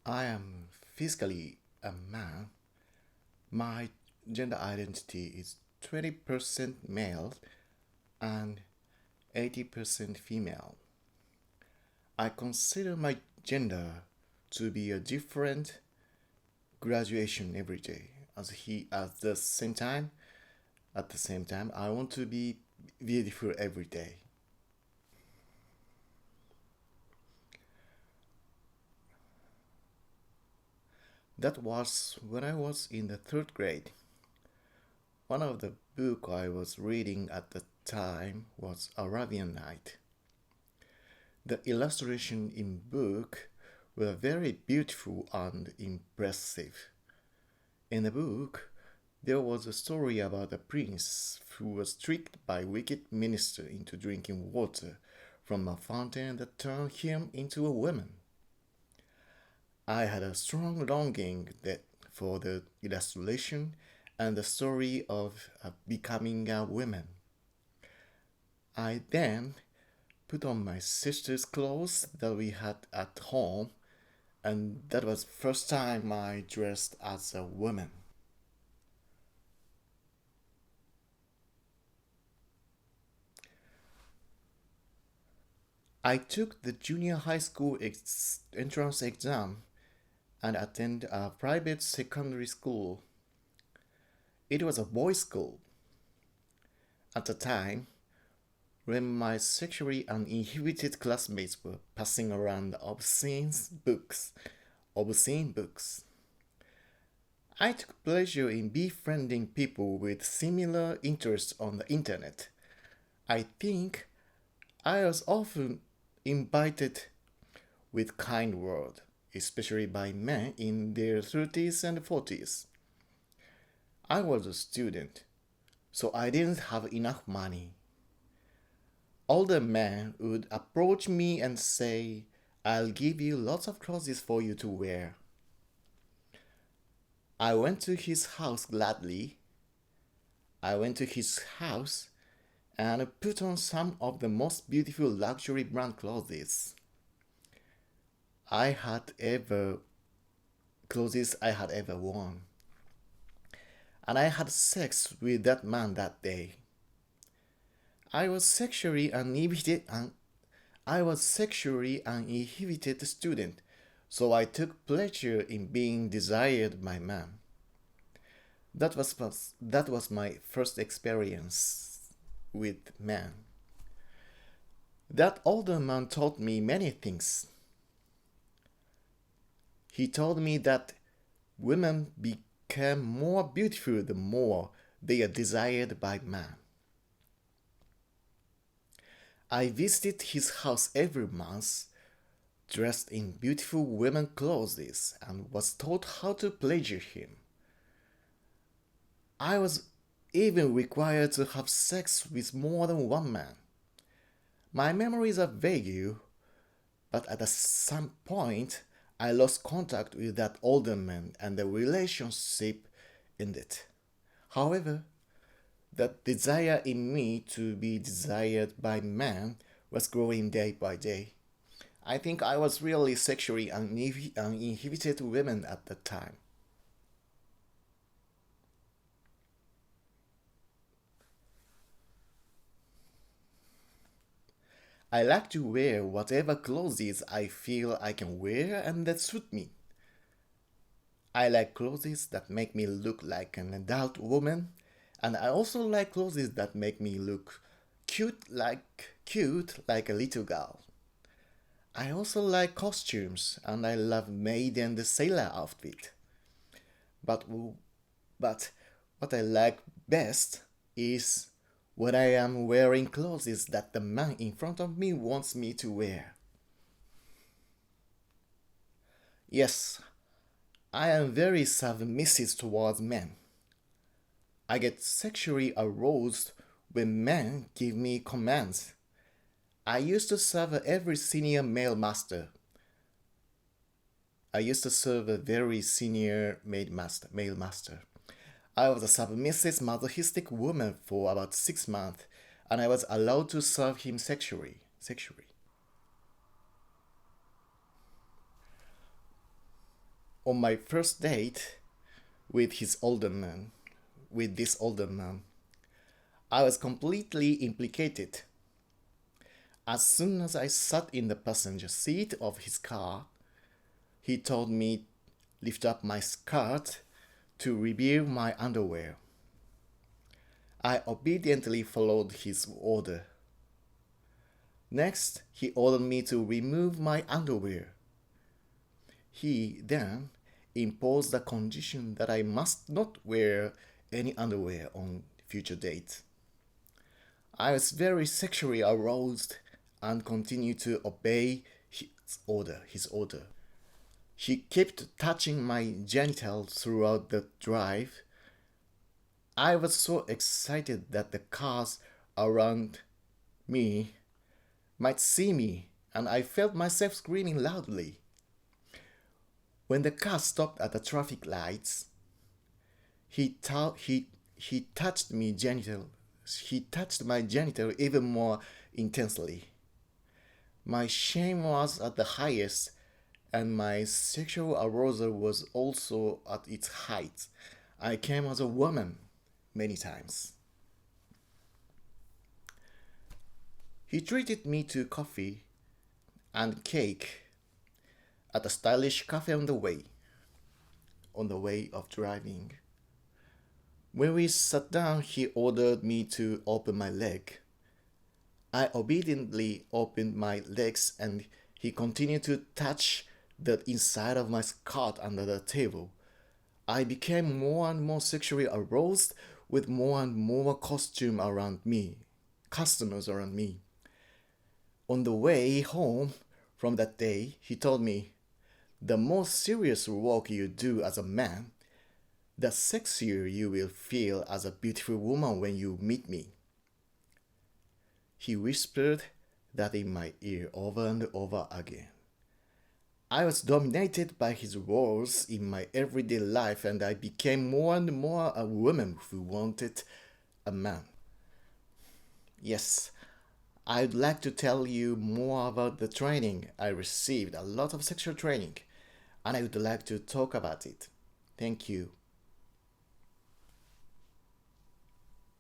I am physically a man. My gender identity is 20% male and 80% female. I consider my gender to be a different graduation every day. At the same time, I want to be beautiful every day. That was when I was in the third grade. One of the book I was reading at the time was Arabian Night. The illustration in book were very beautiful and impressive. In the book, there was a story about a prince who was tricked by wicked minister into drinking water from a fountain that turned him into a woman. I had a strong longing for the illustration and the story of becoming a woman. I then put on my sister's clothes that we had at home, and that was the first time I dressed as a woman. I took the junior high school entrance exam and attended a private secondary school. It was a boys' school. At the time, when my sexually uninhibited classmates were passing around obscene books, I took pleasure in befriending people with similar interests on the internet. I think I was often invited with kind words, especially by men in their 30s and 40s. I was a student, so I didn't have enough money. Older men would approach me and say, "I'll give you lots of clothes for you to wear." I went to his house gladly. I went to his house and put on some of the most beautiful luxury brand clothes I had ever worn. And I had sex with that man that day. I was sexually uninhibited student, so I took pleasure in being desired by men. That was my first experience with men. That older man taught me many things. He told me that women become more beautiful the more they are desired by man. I visited his house every month, dressed in beautiful women clothes, and was taught how to pleasure him. I was even required to have sex with more than one man. My memories are vague, but at some point I lost contact with that older man and the relationship ended. However, that desire in me to be desired by men was growing day by day. I think I was really sexually uninhibited women at that time. I like to wear whatever clothes I feel I can wear and that suit me. I like clothes that make me look like an adult woman, and I also like clothes that make me look cute like a little girl. I also like costumes, and I love maid and the sailor outfit. But but what I like best is when I am wearing clothes that the man in front of me wants me to wear. Yes, I am very submissive towards men. I get sexually aroused when men give me commands. I used to serve every senior male master. I used to serve a very senior male master. I was a submissive masochistic woman for about 6 months, and I was allowed to serve him sexually. On my first date with this older man, I was completely implicated. As soon as I sat in the passenger seat of his car, he told me lift up my skirt to reveal my underwear. I obediently followed his order. Next, he ordered me to remove my underwear. He then imposed the condition that I must not wear any underwear on future dates. I was very sexually aroused and continued to obey his order. He kept touching my genitals throughout the drive. I was so excited that the cars around me might see me, and I felt myself screaming loudly. When the car stopped at the traffic lights, he touched my genital even more intensely. My shame was at the highest, and my sexual arousal was also at its height. I came as a woman many times. He treated me to coffee and cake at a stylish cafe on the way of driving. When we sat down, he ordered me to open my leg. I obediently opened my legs, and he continued to touch the inside of my skirt under the table. I became more and more sexually aroused with more and more customers around me. On the way home from that day, he told me, the more serious work you do as a man, the sexier you will feel as a beautiful woman when you meet me. He whispered that in my ear over and over again. I was dominated by his words in my everyday life, and I became more and more a woman who wanted a man. Yes, I'd like to tell you more about the training I received, a lot of sexual training, and I would like to talk about it. Thank you.